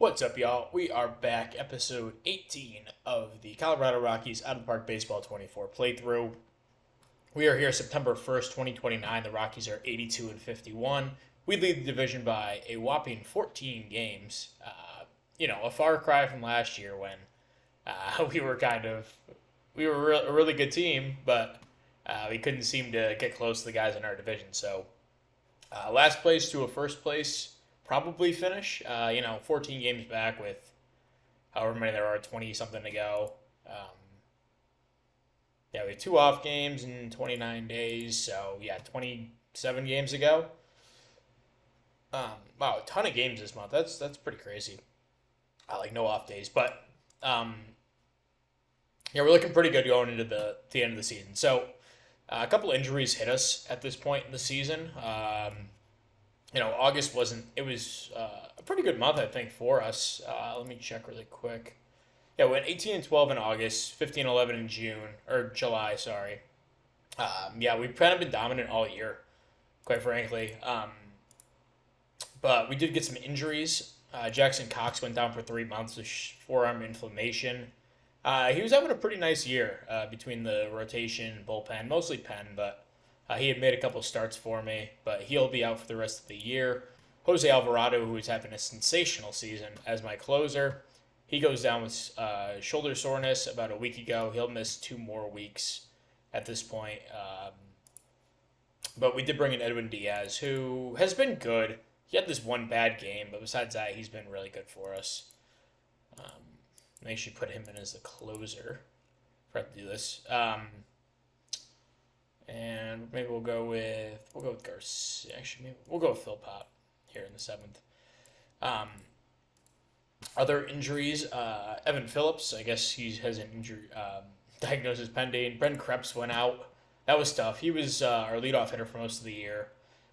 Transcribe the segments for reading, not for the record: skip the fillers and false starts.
What's up, y'all? We are back, episode 18 of the Colorado Rockies Out of the Park Baseball 24 playthrough. We are here September 1st, 2029. The Rockies are 82 and 51. We lead the division by a whopping 14 games. A far cry from last year when we were a really good team, but we couldn't seem to get close to the guys in our division. So, last place to a first place probably finish. 14 games back with however many there are, 20 something to go. We have two off games in 29 days, so 27 games ago. Wow, a ton of games this month. That's pretty crazy. No off days, but we're looking pretty good going into the end of the season. So a couple injuries hit us at this point in the season. August wasn't. It was a pretty good month, I think, for us. Let me check really quick. Yeah, we went 18 and 12 in August, 15 and 11 in July. Sorry. We've kind of been dominant all year, quite frankly. But we did get some injuries. Jackson Cox went down for 3 months with forearm inflammation. He was having a pretty nice year between the rotation and bullpen, mostly pen, but he had made a couple starts for me, but he'll be out for the rest of the year. Jose Alvarado, who is having a sensational season as my closer, he goes down with shoulder soreness about a week ago. He'll miss 2 more weeks at this point. But we did bring in Edwin Diaz, who has been good. He had this one bad game, but besides that, he's been really good for us. I should put him in as the closer if I have to do this. And maybe we'll go with Garcia. Actually, maybe we'll go with Phil Pop here in the 7th. Other injuries, Evan Phillips, I guess he has an injury diagnosis pending. Brent Krebs went out. That was tough. He was our leadoff hitter for most of the year.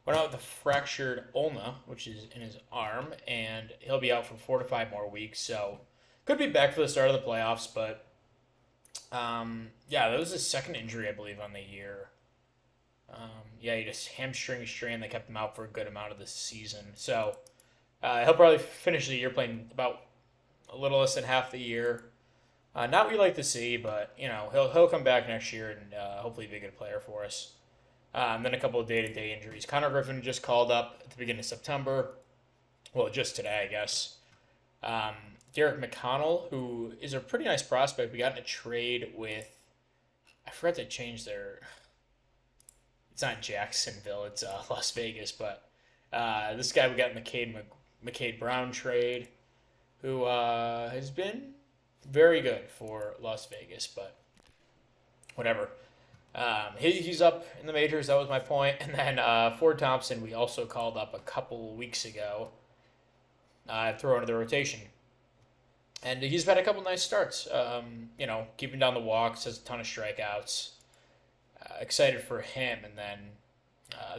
Went out with a fractured ulna, which is in his arm, and he'll be out for 4 to 5 more weeks. So could be back for the start of the playoffs, but that was his second injury, I believe, on the year. He just hamstring strain that kept him out for a good amount of the season. So he'll probably finish the year playing about a little less than half the year. Not what we like to see, but he'll come back next year and hopefully be a good player for us. And then a couple of day-to-day injuries. Connor Griffin just called up at the beginning of September. Well, just today, I guess. Derek McConnell, who is a pretty nice prospect. We got in a trade with, I forgot to change their, it's not Jacksonville, it's Las Vegas, but this guy we got in the McCade Brown trade, who has been very good for Las Vegas, but whatever. He's up in the majors, that was my point. And then Ford Thompson, we also called up a couple weeks ago, throw into the rotation. And he's had a couple nice starts, keeping down the walks, has a ton of strikeouts. Excited for him. And then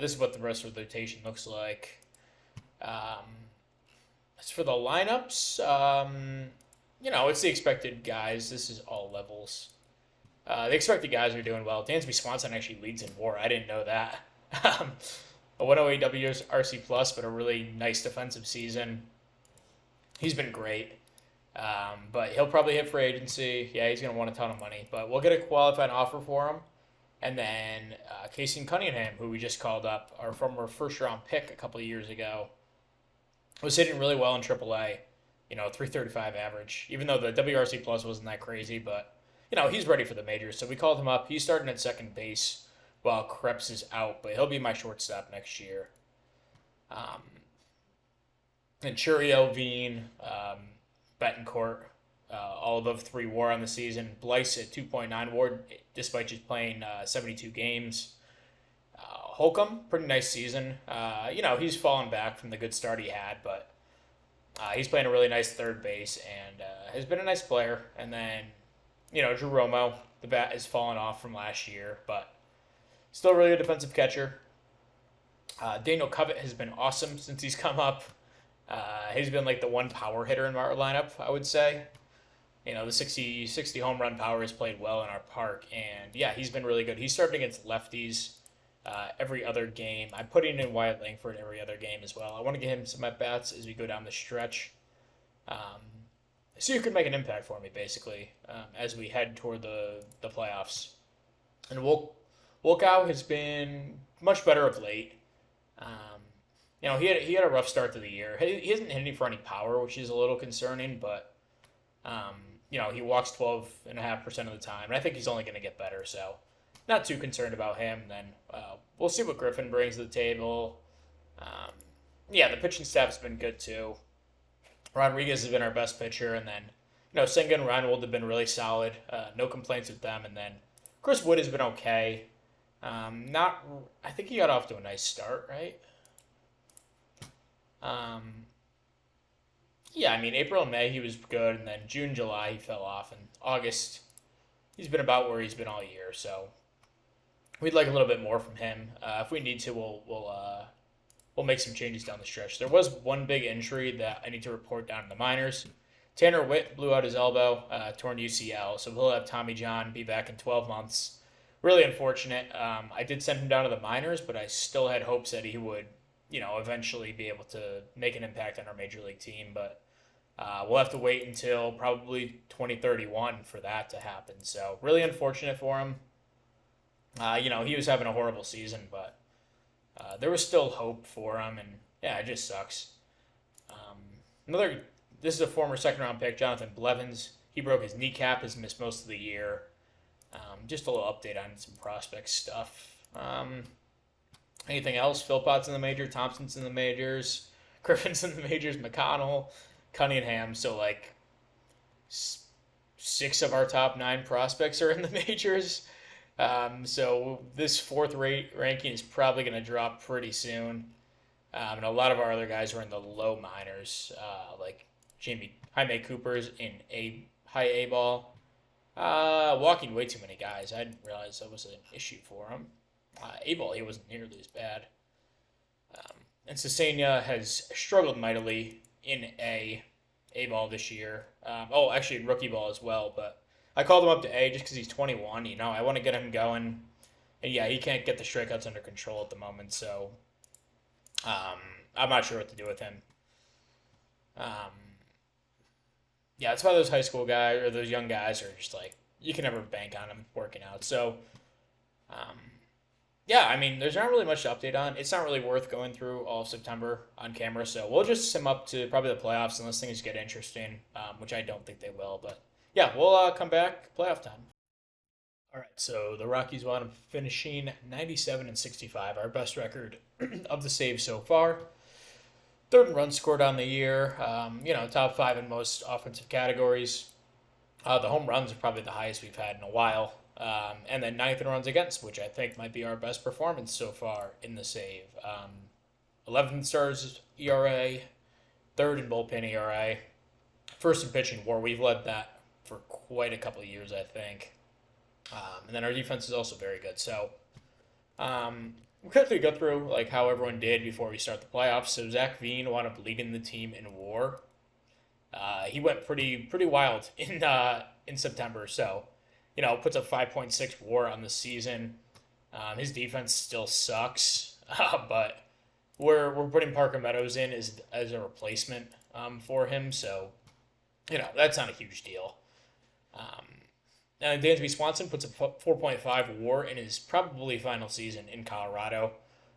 this is what the rest of the rotation looks like. As for the lineups, it's the expected guys. This is all levels. The expected guys are doing well. Dansby Swanson actually leads in WAR. I didn't know that. A 108 WRC plus, but a really nice defensive season. He's been great. But he'll probably hit free agency. Yeah, he's going to want a ton of money. But we'll get a qualified offer for him. And then Casey Cunningham, who we just called up, our former first-round pick a couple of years ago, was hitting really well in AAA. 335 average. Even though the WRC plus wasn't that crazy, but he's ready for the majors. So we called him up. He's starting at second base while Krebs is out, but he'll be my shortstop next year. And Churio, Veen, Betancourt, all above 3 WAR on the season. Blyce at 2.9 WAR, despite just playing 72 games. Holcomb, pretty nice season. He's fallen back from the good start he had, but he's playing a really nice third base and has been a nice player. And then, Drew Romo, the bat has fallen off from last year, but still really a defensive catcher. Daniel Covett has been awesome since he's come up. He's been like the one power hitter in our lineup, I would say. The 60 home run power has played well in our park, and he's been really good. He's starting against lefties every other game. I'm putting in Wyatt Langford every other game as well. I want to get him some at-bats as we go down the stretch. Um, so you could make an impact for me, basically, as we head toward the playoffs. And Wilkow has been much better of late. Um, he had a rough start to the year. He hasn't hit any for any power, which is a little concerning, but um, he walks 12.5% of the time, and I think he's only going to get better. So, not too concerned about him. Then we'll see what Griffin brings to the table. Um, yeah, the pitching staff's been good too. Rodriguez has been our best pitcher, and then Senga and Reinwold have been really solid. No complaints with them, and then Chris Wood has been okay. Not, I think he got off to a nice start, right? Um, yeah, I mean April and May he was good, and then June, July he fell off, and August he's been about where he's been all year. So we'd like a little bit more from him. If we need to, we'll make some changes down the stretch. There was one big injury that I need to report down in the minors. Tanner Witt blew out his elbow, torn UCL, so he'll have Tommy John be back in 12 months. Really unfortunate. I did send him down to the minors, but I still had hopes that he would, eventually be able to make an impact on our major league team. But we'll have to wait until probably 2031 for that to happen. So really unfortunate for him. He was having a horrible season, but there was still hope for him, and yeah, it just sucks. This is a former second round pick, Jonathan Blevins. He broke his kneecap, has missed most of the year. Just a little update on some prospect stuff. Anything else? Philpott's in the major, Thompson's in the majors, Griffin's in the majors, McConnell, Cunningham. So like 6 of our top 9 prospects are in the majors. So this fourth rate ranking is probably going to drop pretty soon. And a lot of our other guys are in the low minors, like Jaime Cooper's in high A ball. Walking way too many guys. I didn't realize that was an issue for him. A ball, he wasn't nearly as bad. And Cesena has struggled mightily in A ball this year. Actually rookie ball as well, but I called him up to A just because he's 21. I want to get him going. And yeah, he can't get the strikeouts under control at the moment, so I'm not sure what to do with him. Yeah, it's why those high school guys or those young guys are just like, you can never bank on them working out. So, yeah, I mean, there's not really much to update on. It's not really worth going through all of September on camera, so we'll just sim up to probably the playoffs unless things get interesting, which I don't think they will. But yeah, we'll come back playoff time. All right, so the Rockies wound up finishing 97-65, our best record of the save so far. Third in runs scored on the year, top 5 in most offensive categories. The home runs are probably the highest we've had in a while. And then 9th in runs against, which I think might be our best performance so far in the save. 11th stars ERA, 3rd in bullpen ERA, 1st in pitching WAR. We've led that for quite a couple of years, I think. And then our defense is also very good. So we'll quickly go through like how everyone did before we start the playoffs. So Zach Veen wound up leading the team in WAR. He went pretty wild in September. So puts up 5.6 WAR on the season. His defense still sucks, but we're putting Parker Meadows in as a replacement for him. So that's not a huge deal. Dansby Swanson puts up 4.5 WAR in his probably final season in Colorado.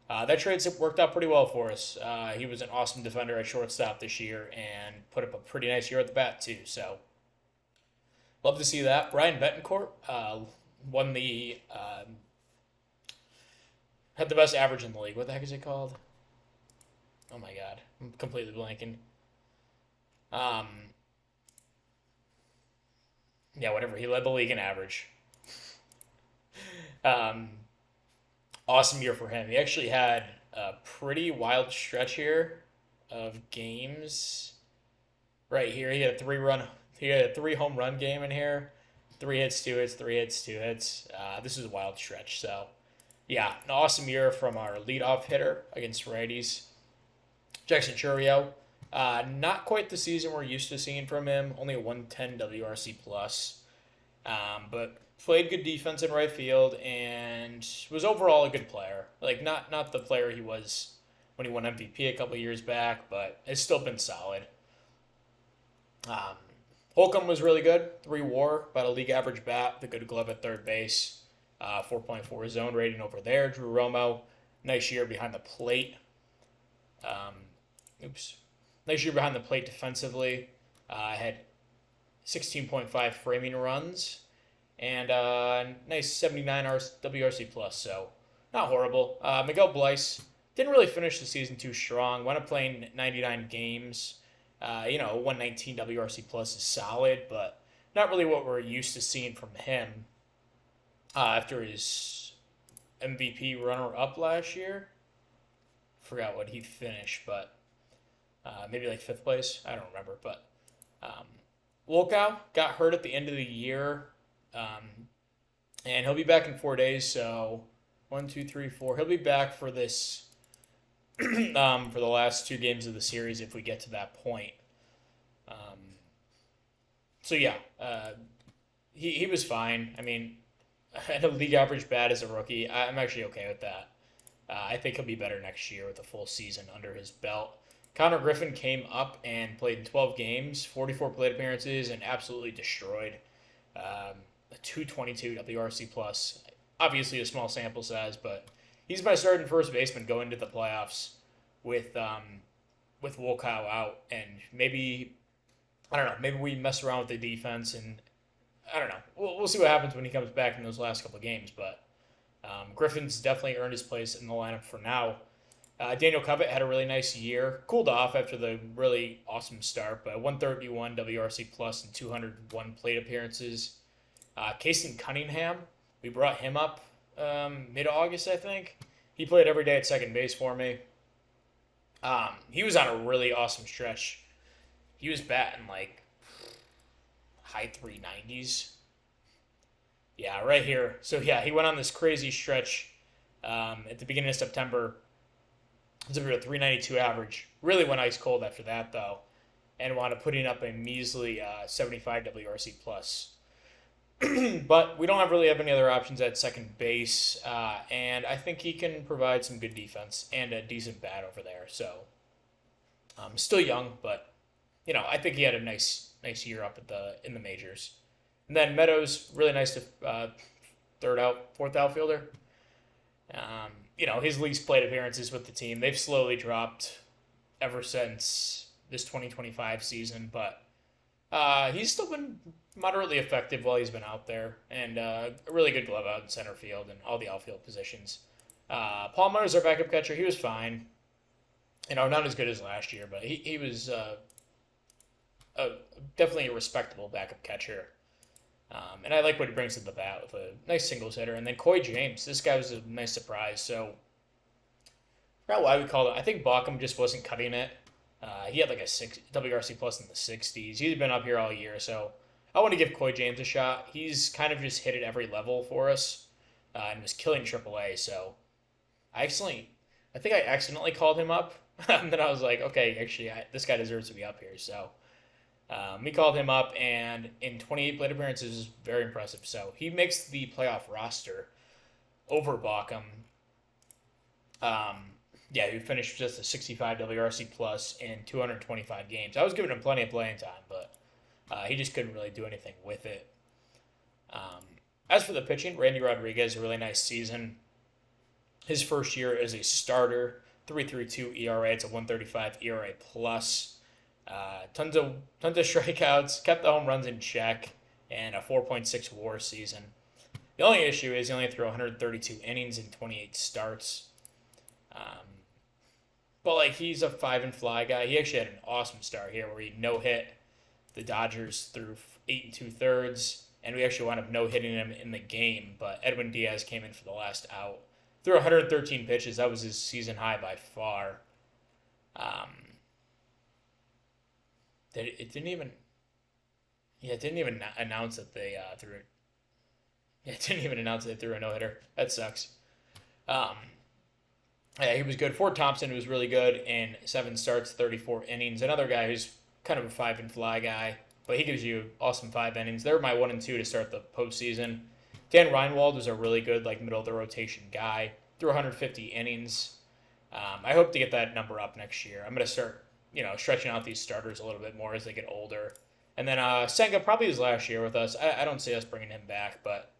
That trade worked out pretty well for us. He was an awesome defender at shortstop this year and put up a pretty nice year at the bat too. So love to see that. Brian Betancourt won had the best average in the league. What the heck is it called? Oh my god, I'm completely blanking. Yeah, whatever. He led the league in average. Awesome year for him. He actually had a pretty wild stretch here of games. Right here, he had a 3 home run game in here. 3 hits, 2 hits, 3 hits, 2 hits. This is a wild stretch. So, yeah, an awesome year from our leadoff hitter against righties. Jackson Churio. Not quite the season we're used to seeing from him. Only a 110 WRC plus. But played good defense in right field and was overall a good player. Like not the player he was when he won MVP a couple years back, but has still been solid. Um, Holcomb was really good. 3 WAR, about a league average bat, the good glove at third base. 4.4 zone rating over there. Drew Romo, nice year behind the plate. Um, oops. Nice year behind the plate defensively. Had 16.5 framing runs and nice 79 WRC plus, so not horrible. Miguel Bleis didn't really finish the season too strong. Wound up playing 99 games. 119 WRC plus is solid, but not really what we're used to seeing from him after his MVP runner-up last year. Forgot what he finished, but maybe like 5th place. I don't remember, but Wolkow got hurt at the end of the year, and he'll be back in 4 days. So 1, 2, 3, 4. He'll be back for this for the last 2 games of the series if we get to that point. So yeah, he was fine. I mean, at a league average bat as a rookie, I'm actually okay with that. I think he'll be better next year with a full season under his belt. Connor Griffin came up and played in 12 games, 44 plate appearances, and absolutely destroyed. A 222 WRC plus. Obviously a small sample size, but he's my starting first baseman going into the playoffs with Wolkow out, and maybe I don't know. Maybe we mess around with the defense, and I don't know. We'll see what happens when he comes back in those last couple of games, but Griffin's definitely earned his place in the lineup for now. Daniel Covett had a really nice year. Cooled off after the really awesome start, but 131 WRC plus and 201 plate appearances. Casey Cunningham, we brought him up mid-August, I think. He played every day at second base for me. He was on a really awesome stretch. He was batting like high 390s. Yeah, right here. So yeah, he went on this crazy stretch at the beginning of September. It's a 392 average. Really went ice cold after that though, and wound up putting up a measly 75 WRC plus. But we don't really have any other options at second base, and I think he can provide some good defense and a decent bat over there. So, still young, but I think he had a nice year up in the majors. And then Meadows, really nice to fourth outfielder. His least plate appearances with the team, they've slowly dropped ever since this 2025 season, but he's still been moderately effective while he's been out there, and a really good glove out in center field and all the outfield positions. Paul Myers, our backup catcher, he was fine. Not as good as last year, but he was definitely a respectable backup catcher. And I like what he brings to the bat with a nice singles hitter. And then Coy James, this guy was a nice surprise. So, I forgot why we called it. I think Bauckham just wasn't cutting it. He had like a WRC plus in the 60s. He's been up here all year, so I want to give Coy James a shot. He's kind of just hit at every level for us and was killing AAA. So, I think I accidentally called him up. And then I was like, okay, actually, this guy deserves to be up here. So, we called him up, and in 28 plate appearances, is very impressive. So he makes the playoff roster over Bauckham. He finished just a 65 WRC plus in 225 games. I was giving him plenty of playing time, but he just couldn't really do anything with it. As for the pitching, Randy Rodriguez, a really nice season. His first year as a starter, 3.32 ERA. It's a 1.35 ERA plus. Tons of strikeouts, kept the home runs in check, and a 4.6 WAR season. The only issue is he only threw 132 innings in 28 starts. But he's a 5-and-fly guy. He actually had an awesome start here where he no-hit the Dodgers through 8 2/3, and we actually wound up no-hitting him in the game. But Edwin Diaz came in for the last out. Threw 113 pitches. That was his season high by far. It didn't even announce that they threw it. It didn't even announce that they threw a no-hitter. That sucks. He was good. Ford Thompson was really good in 7 starts, 34 innings. Another guy who's kind of a 5-and-fly guy, but he gives you awesome 5 innings. They're my 1 and 2 to start the postseason. Dan Reinwald was a really good middle of the rotation guy. Threw 150 innings. I hope to get that number up next year. I'm going to start stretching out these starters a little bit more as they get older. And then Senga, probably his last year with us. I don't see us bringing him back, but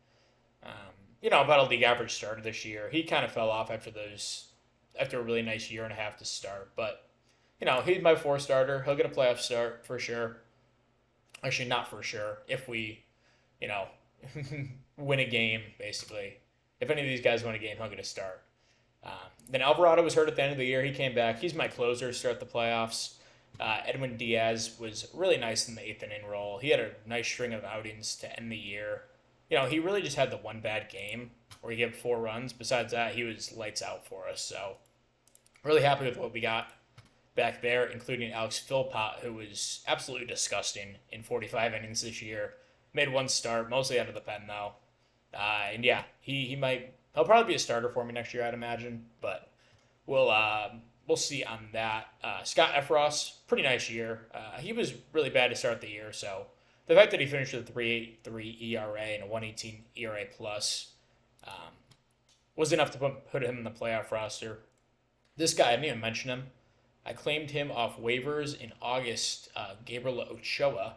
about a league average starter this year. He kind of fell off after a really nice year and a half to start. But he's my 4 starter. He'll get a playoff start for sure. Actually, not for sure. If we, you know, win a game, basically. If any of these guys win a game, he'll get a start. Then Alvarado was hurt at the end of the year. He came back. He's my closer to start the playoffs. Edwin Diaz was really nice in the 8th inning role. He had a nice string of outings to end the year. He really just had the one bad game where he gave 4 runs. Besides that, he was lights out for us. So, really happy with what we got back there, including Alex Philpott, who was absolutely disgusting in 45 innings this year. Made 1 start, mostly out of the pen, though. And yeah, he'll probably be a starter for me next year, I'd imagine. But we'll see on that. Scott Efros, pretty nice year. He was really bad to start the year, so the fact that he finished with a 3.83 ERA and a 1.18 ERA plus was enough to put him in the playoff roster. This guy, I didn't even mention him. I claimed him off waivers in August. Gabriel Ochoa.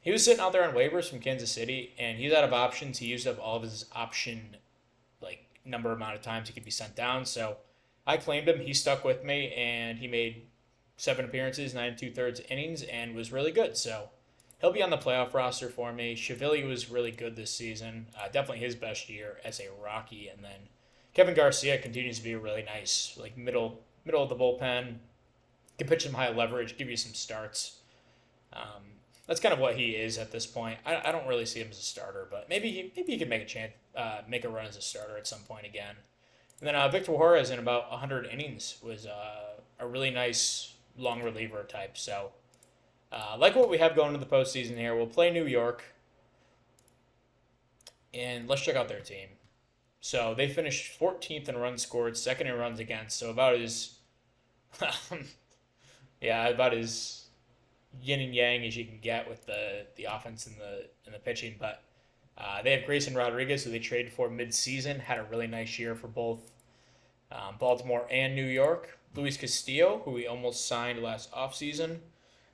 He was sitting out there on waivers from Kansas City, and he's out of options. He used up all of his option number amount of times he could be sent down. So I claimed him. He stuck with me, and he made 7 appearances, 9 2/3 innings, and was really good. So he'll be on the playoff roster for me. Chivili was really good this season. Definitely his best year as a Rocky. And then Kevin Garcia continues to be really nice, middle of the bullpen. Can pitch some high leverage, give you some starts. That's kind of what he is at this point. I don't really see him as a starter, but maybe he could make a run as a starter at some point again. And then Victor Juarez in about 100 innings was a really nice long reliever type. So like what we have going into the postseason here, we'll play New York, and let's check out their team. So they finished 14th in runs scored, 2nd in runs against. So about as about as yin and yang as you can get with the offense and the pitching. But they have Grayson Rodriguez, who they traded for mid-season, had a really nice year for both Baltimore and New York. Luis Castillo, who we almost signed last offseason.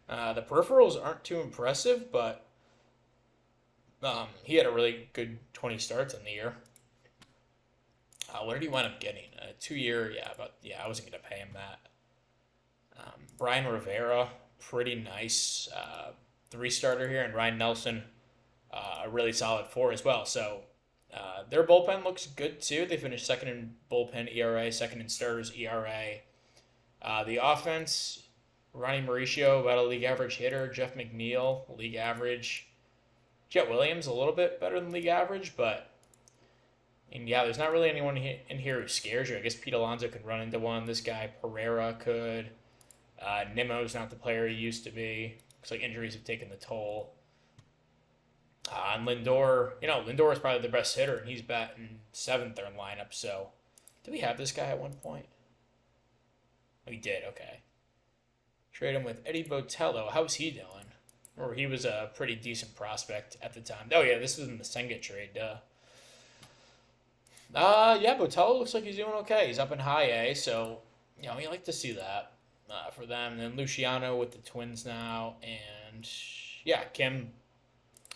The peripherals aren't too impressive, but he had a really good 20 starts in the year. What did he wind up getting? A 2-year, I wasn't going to pay him that. Brian Rivera, pretty nice 3-starter here, and Ryan Nelson, a really solid 4 as well. So their bullpen looks good too. They finished 2nd in bullpen ERA, 2nd in starters ERA. The offense, Ronnie Mauricio, about a league average hitter. Jeff McNeil, league average. Jet Williams, a little bit better than league average, but there's not really anyone in here who scares you. I guess Pete Alonso could run into one. This guy, Pereira, could. Nimmo's not the player he used to be. Looks like injuries have taken the toll. And Lindor, Lindor is probably the best hitter, and he's batting 7th in lineup. So, did we have this guy at one point? We did, okay. Trade him with Eddie Botello. How's he doing? Or he was a pretty decent prospect at the time. Oh, yeah, this was in the Senga trade, duh. Botello looks like he's doing okay. He's up in high A, so, you like to see that for them. And then Luciano with the Twins now. And, Kim,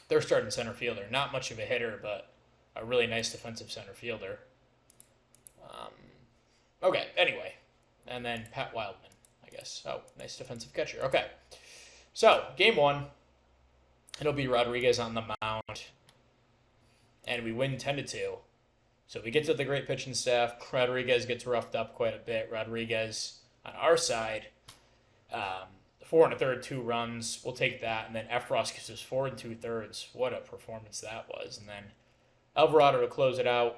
they're starting center fielder. Not much of a hitter, but a really nice defensive center fielder. Okay, anyway. And then Pat Wildman, I guess. Oh, nice defensive catcher. Okay. So, game 1. It'll be Rodriguez on the mound. And we win 10-2. So we get to the great pitching staff. Rodriguez gets roughed up quite a bit. Rodriguez on our side, 4 1/3, 2 runs. We'll take that. And then Efros gives us 4 2/3. What a performance that was. And then Alvarado to close it out.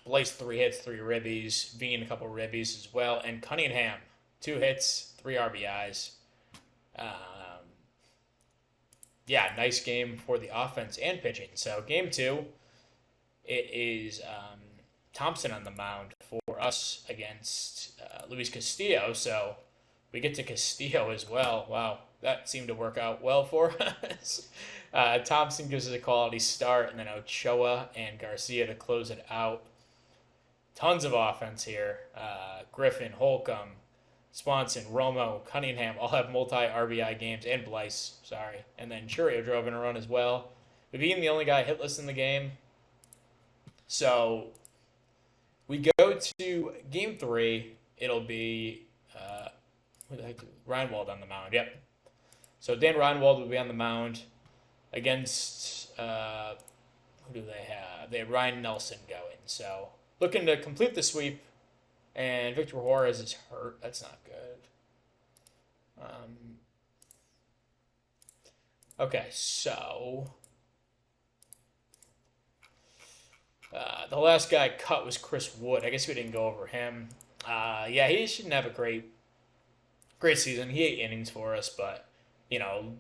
Blaze 3 hits, 3 ribbies. Veen a couple ribbies as well. And Cunningham, 2 hits, 3 RBIs. Nice game for the offense and pitching. So game 2. It is Thompson on the mound for us against Luis Castillo. So we get to Castillo as well. Wow, that seemed to work out well for us. Thompson gives us a quality start, and then Ochoa and Garcia to close it out. Tons of offense here. Griffin, Holcomb, Swanson, Romo, Cunningham all have multi-RBI games, and Blyce, sorry. And then Churio drove in a run as well. With being the only guy hitless in the game. So we go to game 3. It'll be Reinwald on the mound. Yep. So Dan Reinwald will be on the mound against who do they have? They have Ryan Nelson going. So looking to complete the sweep. And Victor Juarez is hurt. That's not good. Okay, so the last guy cut was Chris Wood. I guess we didn't go over him. Yeah, he shouldn't have a great season. He 8 innings for us, but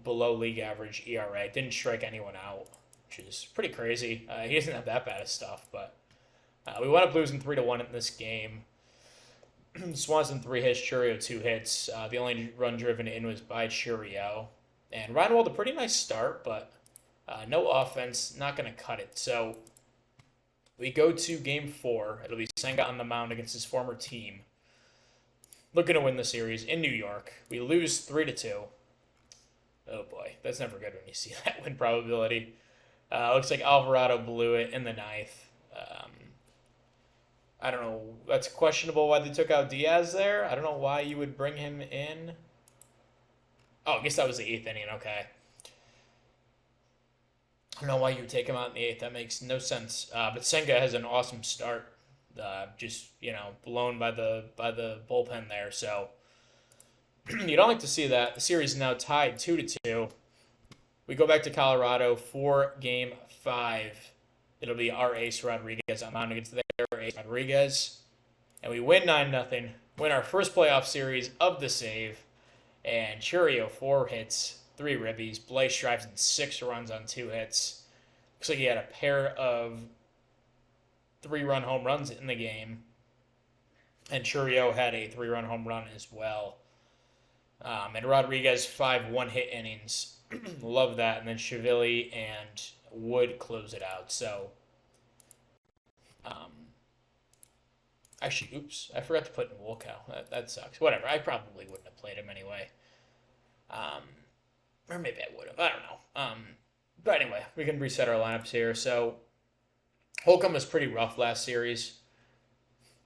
below league average ERA. Didn't strike anyone out, which is pretty crazy. He doesn't have that bad of stuff, but we wound up losing 3-1 in this game. Swanson 3 hits, Churio 2 hits. The only run driven in was by Churio. And Reinwald, a pretty nice start, but no offense, not going to cut it. So we go to game 4. It'll be Senga on the mound against his former team. Looking to win the series in New York. We lose 3-2. Oh boy, that's never good when you see that win probability. Looks like Alvarado blew it in the 9th. I don't know. That's questionable why they took out Diaz there. I don't know why you would bring him in. Oh, I guess that was the 8th inning. Okay. I don't know why you would take him out in the 8th. That makes no sense. But Senga has an awesome start. Just blown by the bullpen there. So you don't like to see that. The series is now tied 2-2. We go back to Colorado for game 5. It'll be our ace Rodriguez on mound against their ace Rodriguez. And we win 9-0. Win our first playoff series of the save. And Churio 4 hits, 3 ribbies. Blyce drives in 6 runs on 2 hits. Looks like he had a pair of 3-run home runs in the game. And Churio had a 3-run home run as well. And Rodriguez 5 one-hit innings. Love that. And then Chivili and Wood close it out. So, actually, oops, I forgot to put in Wolkow. That sucks. Whatever. I probably wouldn't have played him anyway. Or maybe I would have. I don't know. But anyway, we can reset our lineups here. So, Holcomb was pretty rough last series.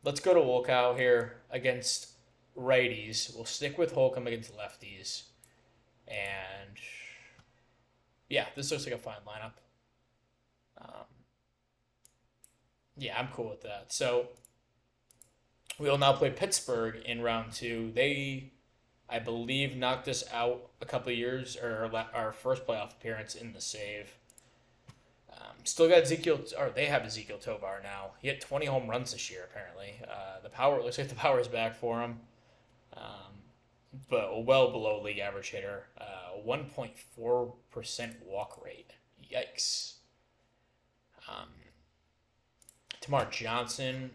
Let's go to Wolkow here against righties. We'll stick with Holcomb against lefties. And yeah, this looks like a fine lineup. Yeah, I'm cool with that. So we will now play Pittsburgh in round 2. They, I believe, knocked us out a couple of years, or our first playoff appearance in the save. Still got they have Ezekiel Tovar now. He had 20 home runs this year, apparently. Looks like the power is back for him. But well below league average hitter. 1.4% walk rate. Yikes. Tamar Johnson,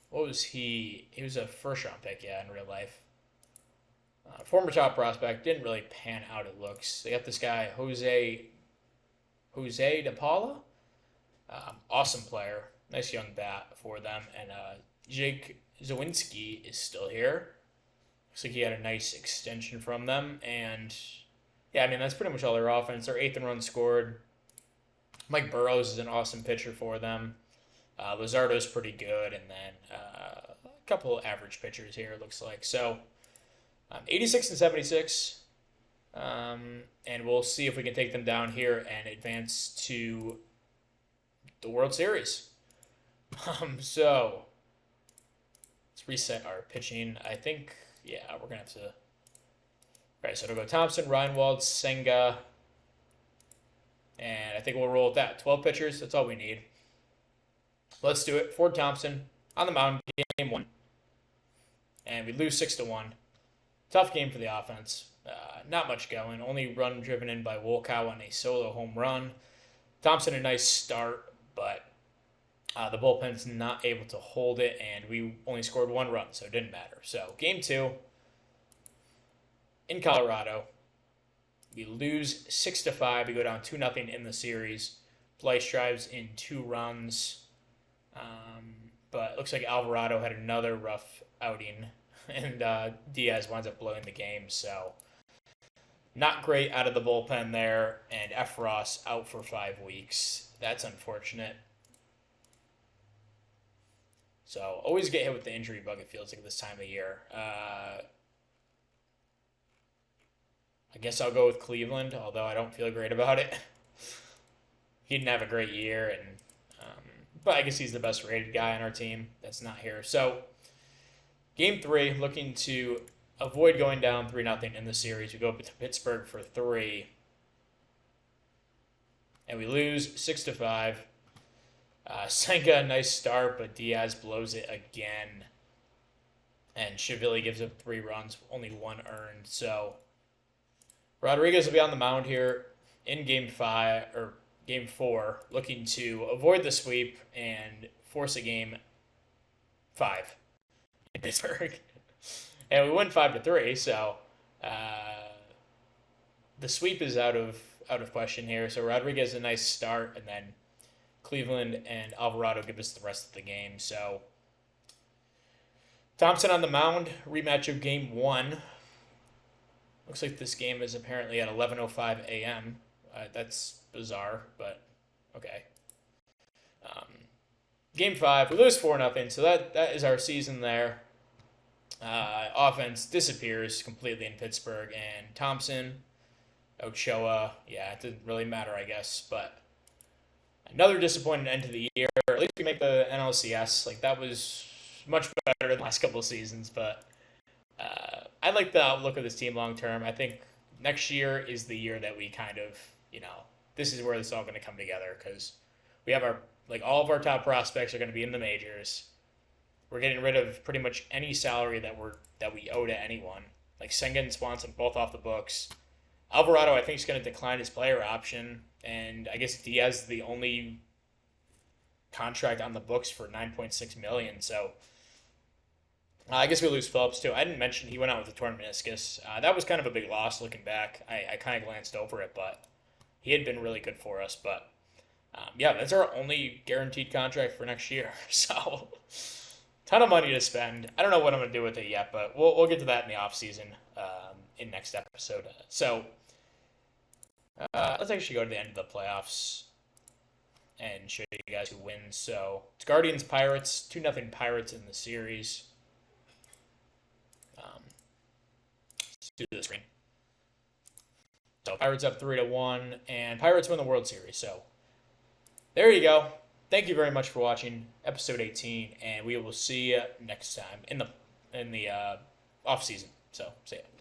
what was he? He was a first-round pick, yeah, in real life. Former top prospect, didn't really pan out, it looks. They got this guy, Jose De Paula. Awesome player. Nice young bat for them. And Jake Zawinski is still here. Looks like he had a nice extension from them. And, yeah, I mean, that's pretty much all their offense. Their 8th in runs scored. Mike Burrows is an awesome pitcher for them. Luzardo's pretty good. And then a couple average pitchers here, it looks like. So, 86 and 76. And we'll see if we can take them down here and advance to the World Series. So, let's reset our pitching. I think, yeah, we're going to have to. All right, so it'll go Thompson, Reinwald, Senga. And I think we'll roll with that. 12 pitchers, that's all we need. Let's do it. Ford Thompson on the mound, game 1. And we lose 6-1. Tough game for the offense. Not much going. Only run driven in by Wolkow on a solo home run. Thompson, a nice start, but the bullpen's not able to hold it, and we only scored 1 run, so it didn't matter. So, game 2 in Colorado. We lose 6-5. We go down 2-0 in the series. Blyce drives in 2 runs. But it looks like Alvarado had another rough outing. and Diaz winds up blowing the game. So not great out of the bullpen there, and F. Ross out for 5 weeks. That's unfortunate. So always get hit with the injury bug, it feels like this time of year. I guess I'll go with Cleveland, although I don't feel great about it. He didn't have a great year, and but I guess he's the best rated guy on our team that's not here. So game 3, looking to avoid going down 3-0 in the series. We go up to Pittsburgh for 3, and we lose 6-5. Senga, nice start, but Diaz blows it again. And Shivili gives up 3 runs, only 1 earned. So Rodriguez will be on the mound here in game 4, looking to avoid the sweep and force a game 5 in Pittsburgh. And we win 5-3, so the sweep is out of question here. So Rodriguez a nice start, and then Cleveland and Alvarado give us the rest of the game. So Thompson on the mound, rematch of game 1. Looks like this game is apparently at 11:05 a.m. That's bizarre, but okay. Game 5, we lose 4-0, so that is our season there. Offense disappears completely in Pittsburgh, and Thompson, Ochoa, yeah, it didn't really matter, I guess, but another disappointing end to the year. At least we make the NLCS. Like, that was much better than the last couple of seasons, but I like the outlook of this team long term. I think next year is the year that we kind of, this is where this is all going to come together, because we have all of our top prospects are going to be in the majors. We're getting rid of pretty much any salary that we owe to anyone. Like Senga and Swanson both off the books. Alvarado, I think, is going to decline his player option, and I guess Diaz is the only contract on the books for $9.6 million. So I guess we lose Phillips too. I didn't mention he went out with a torn meniscus. That was kind of a big loss looking back. I kind of glanced over it, but he had been really good for us. But yeah, that's our only guaranteed contract for next year. So ton of money to spend. I don't know what I'm going to do with it yet, but we'll get to that in the offseason in next episode. So let's actually go to the end of the playoffs and show you guys who wins. So it's Guardians Pirates, 2-0 Pirates in the series. Let's do the screen. So Pirates up 3-1, and Pirates win the World Series. So there you go. Thank you very much for watching episode 18, and we will see you next time in the off season. So see ya.